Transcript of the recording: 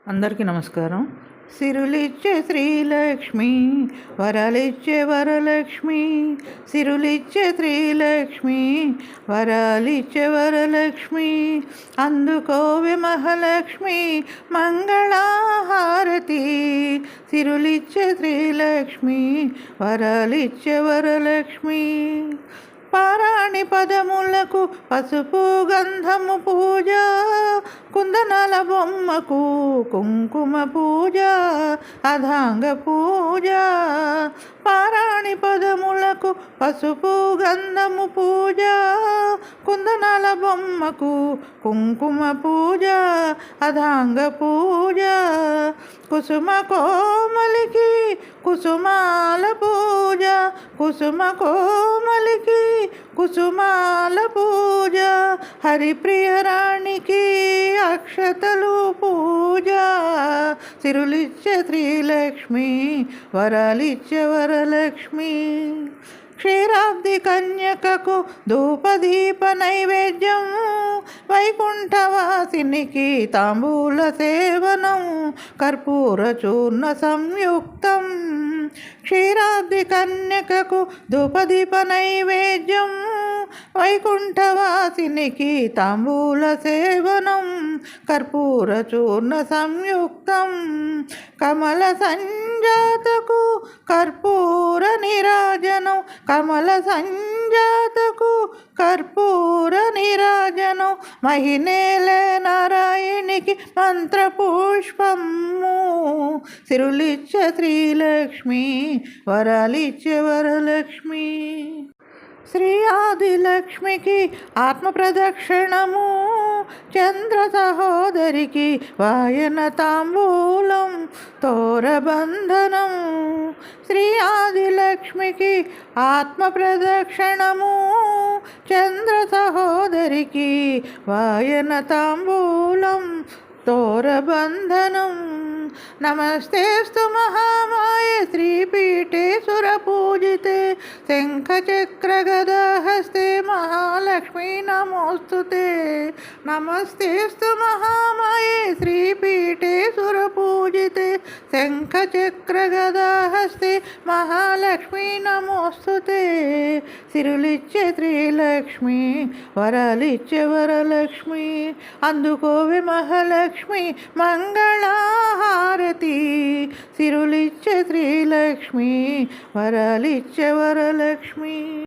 అందరికీ నమస్కారం. సిరులిచ్చే శ్రీలక్ష్మి, వరాలిచ్చే వరలక్ష్మి. సిరులిచ్చే శ్రీలక్ష్మి, వరాలిచ్చే వరలక్ష్మి. అందుకోవే మహాలక్ష్మి మంగళహారతి. సిరులిచ్చే శ్రీలక్ష్మి, వరాలిచ్చే వరలక్ష్మి. పారాణి పదములకు పసుపు గంధము పూజ, కుందనాల బొమ్మకు కుంకుమ పూజ, అధాంగ పూజ. పారాణి పదములకు పసుపు గంధము పూజ, కుందనాల బొమ్మకు కుంకుమ పూజ, అధాంగ పూజ. కుసుమ కోమలికి కుసుమాల పూజ, కుసుమ కోమలికి కుసుమాల పూజ. హరిప్రియ రాణికి అక్షతలు పూజ. సిరులిచ్చే శ్రీలక్ష్మి, వరాలిచ్చే వరలక్ష్మి. క్షీరాబ్ది కన్యకకు ధూపదీప నైవేద్యం, వైకుంఠవాసినికి తాంబూల సేవనం, కర్పూర చూర్ణ సంయుక్తం. క్షీరాబ్ది కన్యకకు ధూపదీప నైవేద్యం, వైకుంఠవాసినికి తాంబూల సేవనం, కర్పూర చూర్ణ సంయుక్తం. కమల సంజాతకు కర్పూర నీరాజనం, కమల సంజాతకు కర్పూర నీరాజనం. మహినేలే నారాయణికి మంత్రపుష్పము. సిరులిచ్చే శ్రీలక్ష్మి, వరాలిచ్చే వరలక్ష్మి. శ్రీ ఆదిలక్ష్మికి ఆత్మ ప్రదక్షిణము, చంద్ర సహోదరికి వాయన తాంబూలం, తోరబంధనం. శ్రీ ఆదిలక్ష్మికి ఆత్మ ప్రదక్షిణము, చంద్ర సహోదరికి వాయన తాంబూలం, తోరబంధనం. నమస్తేస్తు మహామాయే శ్రీపీఠే సురపూజితే, శంఖచక్రగదాహస్తే మహాలక్ష్మీ నమోస్తుతే. నమస్తేస్తు మహామాయే శ్రీపీఠే సురపూజితే, శంఖచక్రగదాహస్తే మహాలక్ష్మీ నమోస్తుతే. సిరులిచ్చే శ్రీలక్ష్మి, వరాలిచ్చే వరలక్ష్మి. అందుకోవే మహాలక్ష్మి మంగళహారతి. సిరులిచ్చే శ్రీలక్ష్మి, వరాలిచ్చే వరలక్ష్మి.